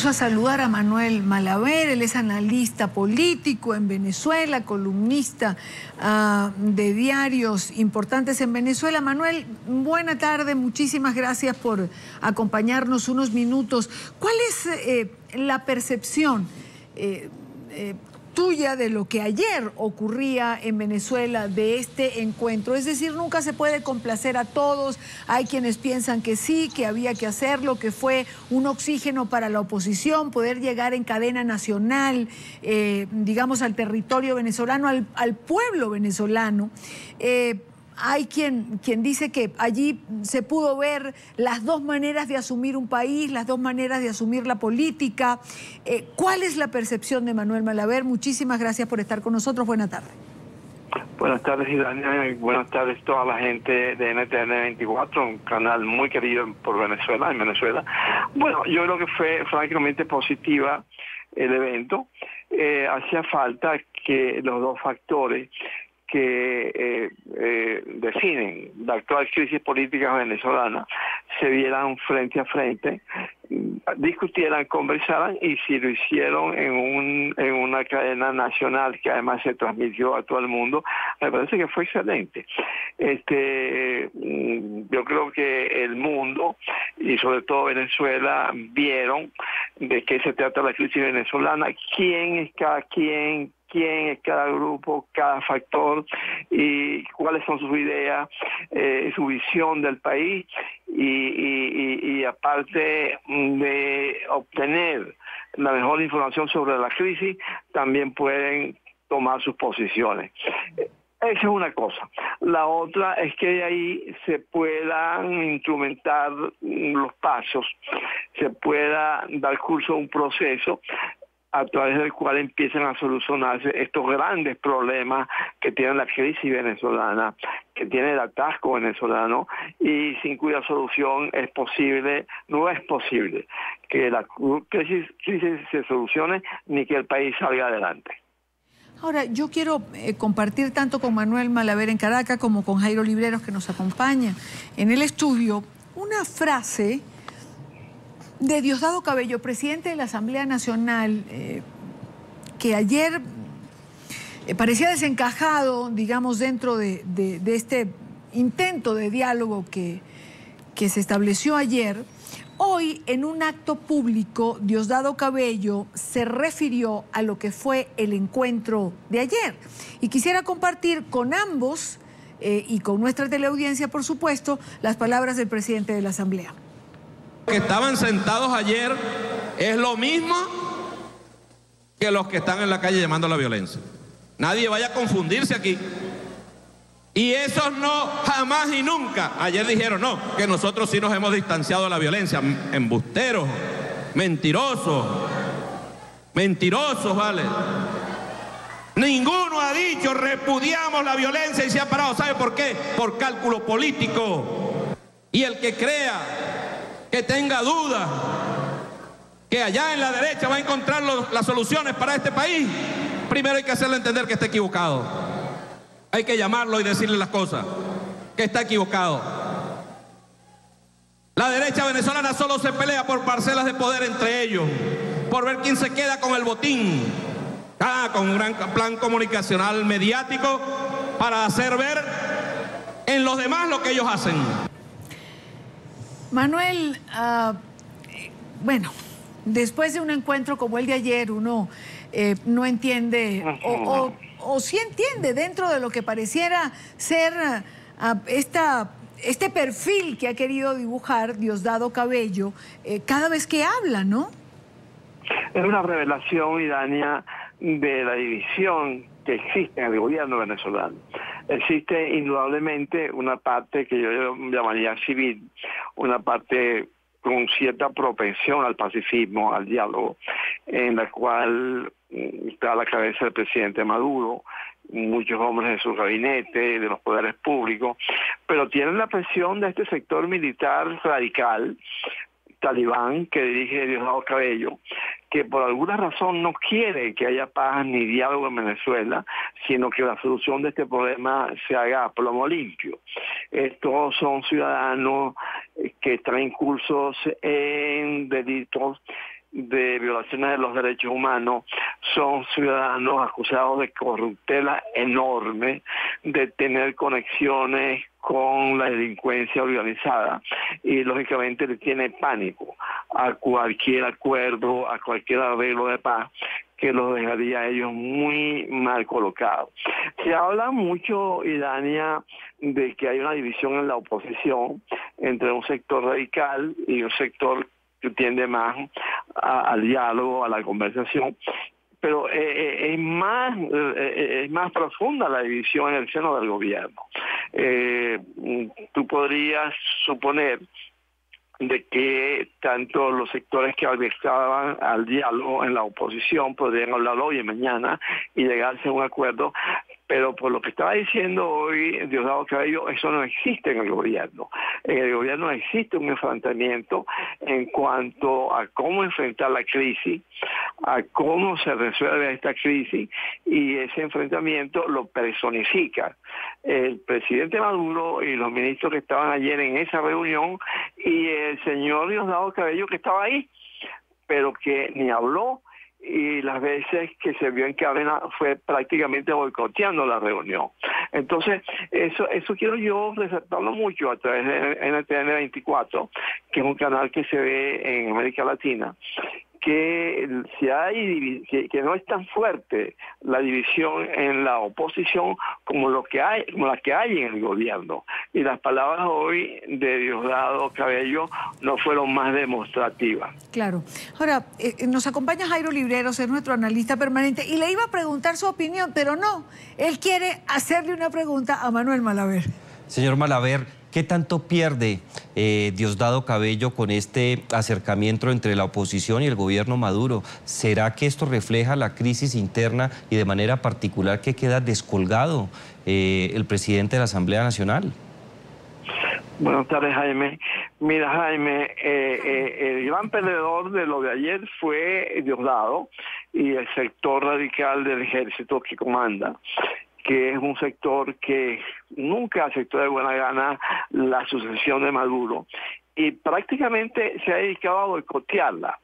Vamos a saludar a Manuel Malaver, él es analista político en Venezuela, columnista de diarios importantes en Venezuela. Manuel, buena tarde, muchísimas gracias por acompañarnos unos minutos. ¿Cuál es la percepción tuya de lo que ayer ocurría en Venezuela de este encuentro? Es decir, nunca se puede complacer a todos. Hay quienes piensan que sí, que había que hacerlo, que fue un oxígeno para la oposición, poder llegar en cadena nacional, digamos, al territorio venezolano, al pueblo venezolano. Hay quien dice que allí se pudo ver las dos maneras de asumir un país, las dos maneras de asumir la política. ¿Cuál es la percepción de Manuel Malaver? Muchísimas gracias por estar con nosotros. Buenas tardes. Buenas tardes, Idania. Buenas tardes a toda la gente de NTN 24, un canal muy querido por Venezuela, en Venezuela. Bueno, yo creo que fue francamente positiva el evento. Hacía falta que los dos factores que definen la actual crisis política venezolana se vieran frente a frente, discutieran, conversaran, y si lo hicieron en una cadena nacional que además se transmitió a todo el mundo, me parece que fue excelente. Yo creo que el mundo y sobre todo Venezuela vieron de qué se trata la crisis venezolana, quién es cada quien es cada grupo, cada factor, y cuáles son sus ideas, su visión del país, y aparte de obtener la mejor información sobre la crisis, también pueden tomar sus posiciones. Esa es una cosa. La otra es que de ahí se puedan instrumentar los pasos, se pueda dar curso a un proceso a través del cual empiezan a solucionarse estos grandes problemas que tiene la crisis venezolana, que tiene el atasco venezolano, y sin cuya solución no es posible que la crisis se solucione ni que el país salga adelante. Ahora, yo quiero compartir tanto con Manuel Malaver en Caracas como con Jairo Libreros, que nos acompaña en el estudio, una frase de Diosdado Cabello, presidente de la Asamblea Nacional, que ayer parecía desencajado, digamos, dentro de este intento de diálogo que se estableció ayer. Hoy, en un acto público, Diosdado Cabello se refirió a lo que fue el encuentro de ayer. Y quisiera compartir con ambos y con nuestra teleaudiencia, por supuesto, las palabras del presidente de la Asamblea. Que estaban sentados ayer es lo mismo que los que están en la calle llamando a la violencia. Nadie vaya a confundirse aquí. Y esos no, jamás y nunca. Ayer dijeron, no, que nosotros sí nos hemos distanciado de la violencia. Embusteros, mentirosos, ¿vale? Ninguno ha dicho repudiamos la violencia y se ha parado. ¿Sabe por qué? Por cálculo político. Y el que crea, que tenga dudas, que allá en la derecha va a encontrar las soluciones para este país, primero hay que hacerle entender que está equivocado. Hay que llamarlo y decirle las cosas, que está equivocado. La derecha venezolana solo se pelea por parcelas de poder entre ellos, por ver quién se queda con el botín, con un gran plan comunicacional mediático para hacer ver en los demás lo que ellos hacen. Manuel, bueno, después de un encuentro como el de ayer, uno no entiende, o sí entiende dentro de lo que pareciera ser este perfil que ha querido dibujar Diosdado Cabello cada vez que habla, ¿no? Es una revelación, Idania, de la división que existe en el gobierno venezolano. Existe indudablemente una parte que yo llamaría civil, una parte con cierta propensión al pacifismo, al diálogo, en la cual está a la cabeza el presidente Maduro, muchos hombres de su gabinete, de los poderes públicos, pero tienen la presión de este sector militar radical, talibán, que dirige Diosdado Cabello, que por alguna razón no quiere que haya paz ni diálogo en Venezuela, sino que la solución de este problema se haga a plomo limpio. Estos son ciudadanos que están incursos en delitos de violaciones de los derechos humanos son ciudadanos acusados de corruptela enorme, de tener conexiones con la delincuencia organizada y lógicamente le tiene pánico a cualquier acuerdo, a cualquier arreglo de paz que los dejaría a ellos muy mal colocados. Se habla mucho, Idania, de que hay una división en la oposición entre un sector radical y un sector que tiende más al diálogo, a la conversación, pero es más profunda la división en el seno del gobierno. Tú podrías suponer de que tanto los sectores que estaban al diálogo en la oposición podrían hablar hoy y mañana y llegarse a un acuerdo, pero por lo que estaba diciendo hoy Diosdado Cabello, eso no existe en el gobierno. En el gobierno existe un enfrentamiento en cuanto a cómo enfrentar la crisis, a cómo se resuelve esta crisis, y ese enfrentamiento lo personifica el presidente Maduro y los ministros que estaban ayer en esa reunión y el señor Diosdado Cabello que estaba ahí, pero que ni habló, y las veces que se vio en cadena fue prácticamente boicoteando la reunión. Entonces, eso quiero yo resaltarlo mucho a través de NTN 24, que es un canal que se ve en América Latina, que que no es tan fuerte la división en la oposición como la que hay en el gobierno. Y las palabras hoy de Diosdado Cabello no fueron más demostrativas. Claro. Ahora, nos acompaña Jairo Libreros, es nuestro analista permanente, y le iba a preguntar su opinión, pero no, él quiere hacerle una pregunta a Manuel Malaver. Señor Malaver, ¿qué tanto pierde Diosdado Cabello con este acercamiento entre la oposición y el gobierno Maduro? ¿Será que esto refleja la crisis interna y de manera particular que queda descolgado el presidente de la Asamblea Nacional? Buenas tardes, Jaime. Mira, Jaime, el gran perdedor de lo de ayer fue Diosdado y el sector radical del ejército que comanda, que es un sector que nunca aceptó de buena gana la sucesión de Maduro y prácticamente se ha dedicado a boicotearla.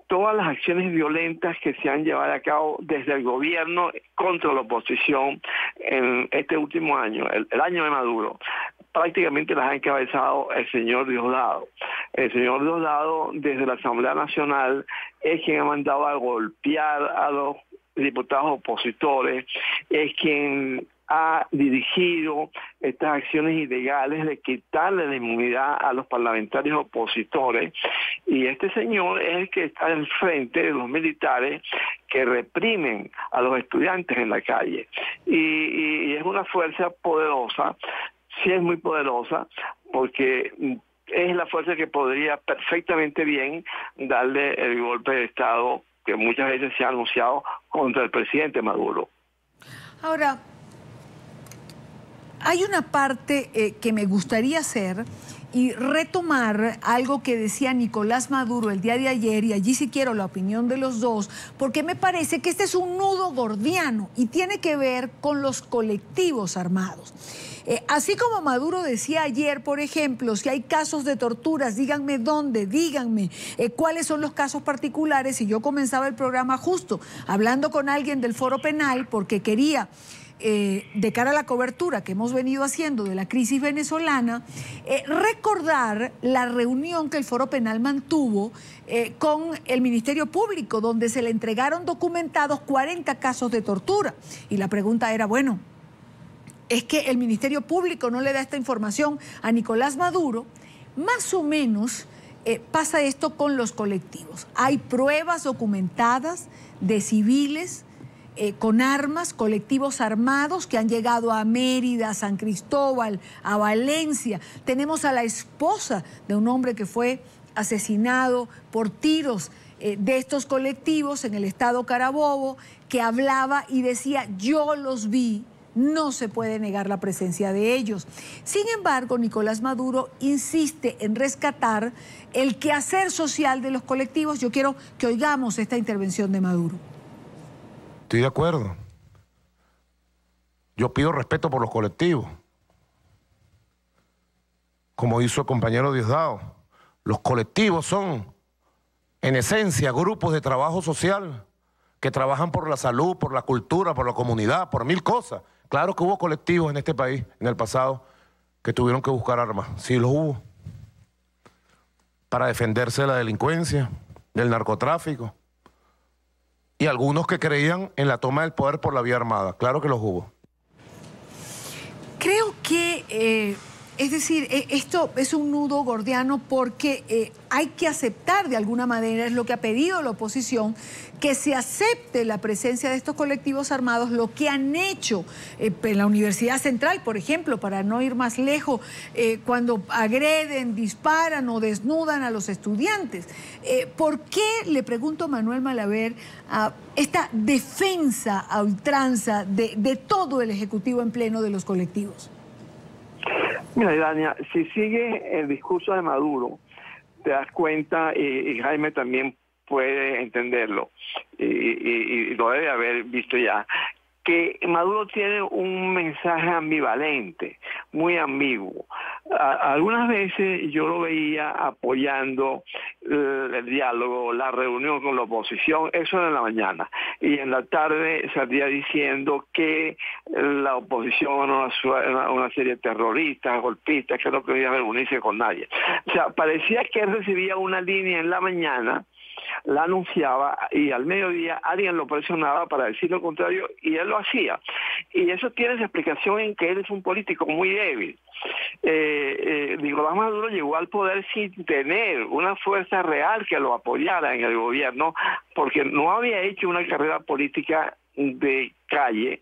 Todas las acciones violentas que se han llevado a cabo desde el gobierno contra la oposición en este último año, el año de Maduro, prácticamente las ha encabezado el señor Diosdado. El señor Diosdado, desde la Asamblea Nacional, es quien ha mandado a golpear a los diputados opositores, es quien ha dirigido estas acciones ilegales de quitarle la inmunidad a los parlamentarios opositores, y este señor es el que está al frente de los militares que reprimen a los estudiantes en la calle, y es una fuerza poderosa, sí es muy poderosa, porque es la fuerza que podría perfectamente bien darle el golpe de Estado que muchas veces se ha anunciado contra el presidente Maduro. Ahora, hay una parte que me gustaría hacer y retomar algo que decía Nicolás Maduro el día de ayer, y allí sí quiero la opinión de los dos, porque me parece que este es un nudo gordiano y tiene que ver con los colectivos armados. Así como Maduro decía ayer, por ejemplo, si hay casos de torturas, díganme dónde, díganme cuáles son los casos particulares, y yo comenzaba el programa justo hablando con alguien del Foro Penal porque quería, de cara a la cobertura que hemos venido haciendo de la crisis venezolana, recordar la reunión que el Foro Penal mantuvo con el Ministerio Público, donde se le entregaron documentados 40 casos de tortura. Y la pregunta era, bueno, es que el Ministerio Público no le da esta información a Nicolás Maduro. Más o menos pasa esto con los colectivos. Hay pruebas documentadas de civiles con armas, colectivos armados que han llegado a Mérida, a San Cristóbal, a Valencia. Tenemos a la esposa de un hombre que fue asesinado por tiros de estos colectivos en el estado Carabobo, que hablaba y decía, yo los vi. No se puede negar la presencia de ellos. Sin embargo, Nicolás Maduro insiste en rescatar el quehacer social de los colectivos. Yo quiero que oigamos esta intervención de Maduro. Estoy de acuerdo. Yo pido respeto por los colectivos. Como hizo el compañero Diosdado. Los colectivos son en esencia, grupos de trabajo social que trabajan por la salud, por la cultura, por la comunidad, por 1000 cosas. Claro que hubo colectivos en este país, en el pasado, que tuvieron que buscar armas. Sí, los hubo. Para defenderse de la delincuencia, del narcotráfico. Y algunos que creían en la toma del poder por la vía armada. Claro que los hubo. Creo que, es decir, esto es un nudo gordiano porque hay que aceptar de alguna manera, es lo que ha pedido la oposición, que se acepte la presencia de estos colectivos armados, lo que han hecho en la Universidad Central, por ejemplo, para no ir más lejos, cuando agreden, disparan o desnudan a los estudiantes. ¿Por qué, le pregunto a Manuel Malaver, esta defensa a ultranza de todo el Ejecutivo en pleno de los colectivos? Mira, Dania, si sigue el discurso de Maduro, te das cuenta, y Jaime también puede entenderlo, y lo debe haber visto ya, que Maduro tiene un mensaje ambivalente, muy ambiguo. Algunas veces yo lo veía apoyando el diálogo, la reunión con la oposición, eso era en la mañana, y en la tarde salía diciendo que la oposición era una serie de terroristas, golpistas, que no quería reunirse con nadie. O sea, parecía que él recibía una línea en la mañana, la anunciaba y al mediodía alguien lo presionaba para decir lo contrario y él lo hacía. Y eso tiene esa explicación en que él es un político muy débil. Nicolás Maduro llegó al poder sin tener una fuerza real que lo apoyara en el gobierno, porque no había hecho una carrera política de calle,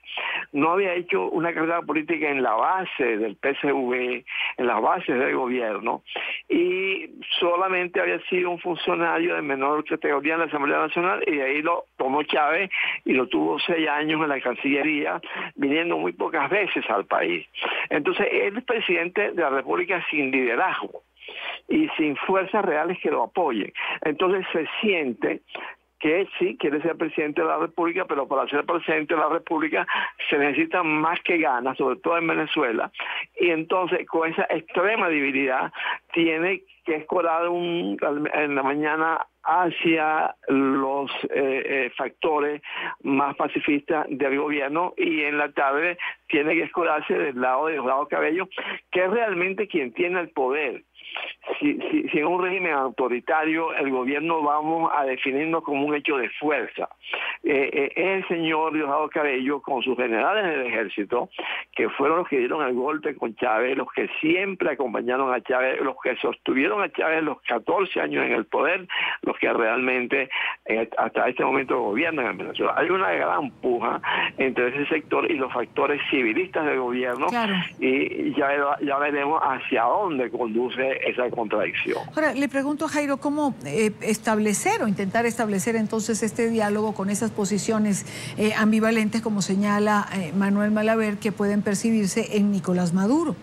no había hecho una carrera política en la base del PSV, en las bases del gobierno, y solamente había sido un funcionario de menor categoría en la Asamblea Nacional, y de ahí lo tomó Chávez y lo tuvo 6 años en la Cancillería, viniendo muy pocas veces al país. Entonces, él es presidente de la República sin liderazgo y sin fuerzas reales que lo apoyen. Entonces se siente que sí quiere ser presidente de la República, pero para ser presidente de la República se necesita más que ganas, sobre todo en Venezuela, y entonces con esa extrema debilidad tiene que escorar en la mañana hacia los factores más pacifistas del gobierno, y en la tarde tiene que escorarse del lado de Diosdado Cabello, que es realmente quien tiene el poder. Si en un régimen autoritario el gobierno vamos a definirnos como un hecho de fuerza, es el señor Diosdado Cabello con sus generales del ejército, que fueron los que dieron el golpe con Chávez, los que siempre acompañaron a Chávez, los que sostuvieron a Chávez los 14 años en el poder, los que realmente hasta este momento gobiernan en Venezuela. Hay una gran puja entre ese sector y los factores civilistas del gobierno, claro, y ya veremos hacia dónde conduce esa contradicción. Ahora, le pregunto a Jairo, ¿cómo establecer o intentar establecer entonces este diálogo con esas posiciones ambivalentes, como señala Manuel Malaver, que pueden percibirse en Nicolás Maduro?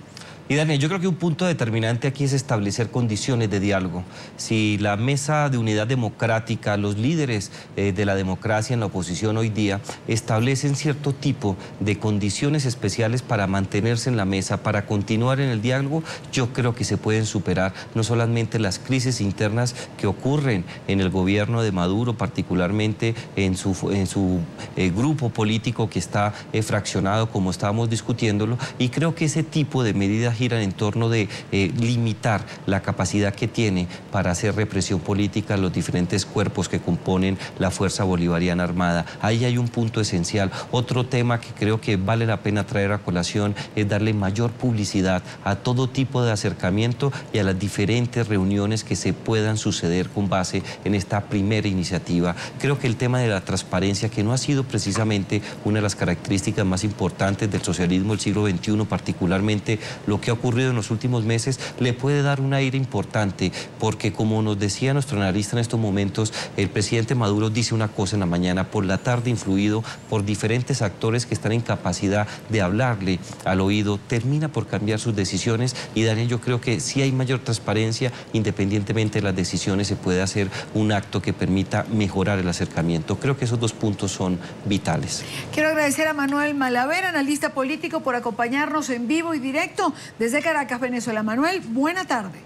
Y Daniel, yo creo que un punto determinante aquí es establecer condiciones de diálogo. Si la mesa de unidad democrática, los líderes de la democracia en la oposición hoy día establecen cierto tipo de condiciones especiales para mantenerse en la mesa, para continuar en el diálogo, yo creo que se pueden superar no solamente las crisis internas que ocurren en el gobierno de Maduro, particularmente en su grupo político que está fraccionado, como estábamos discutiéndolo, y creo que ese tipo de medidas giran en torno de limitar la capacidad que tiene para hacer represión política a los diferentes cuerpos que componen la Fuerza Bolivariana Armada. Ahí hay un punto esencial. Otro tema que creo que vale la pena traer a colación es darle mayor publicidad a todo tipo de acercamiento y a las diferentes reuniones que se puedan suceder con base en esta primera iniciativa. Creo que el tema de la transparencia, que no ha sido precisamente una de las características más importantes del socialismo del siglo XXI, particularmente lo que ha ocurrido en los últimos meses, le puede dar un aire importante, porque como nos decía nuestro analista en estos momentos, el presidente Maduro dice una cosa en la mañana, por la tarde influido por diferentes actores que están en capacidad de hablarle al oído, termina por cambiar sus decisiones, y Daniel, yo creo que si hay mayor transparencia, independientemente de las decisiones, se puede hacer un acto que permita mejorar el acercamiento. Creo que esos dos puntos son vitales. Quiero agradecer a Manuel Malaver, analista político, por acompañarnos en vivo y directo desde Caracas, Venezuela. Manuel, buena tarde.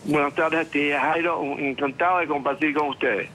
Buenas tardes a ti, Jairo. Encantado de compartir con ustedes.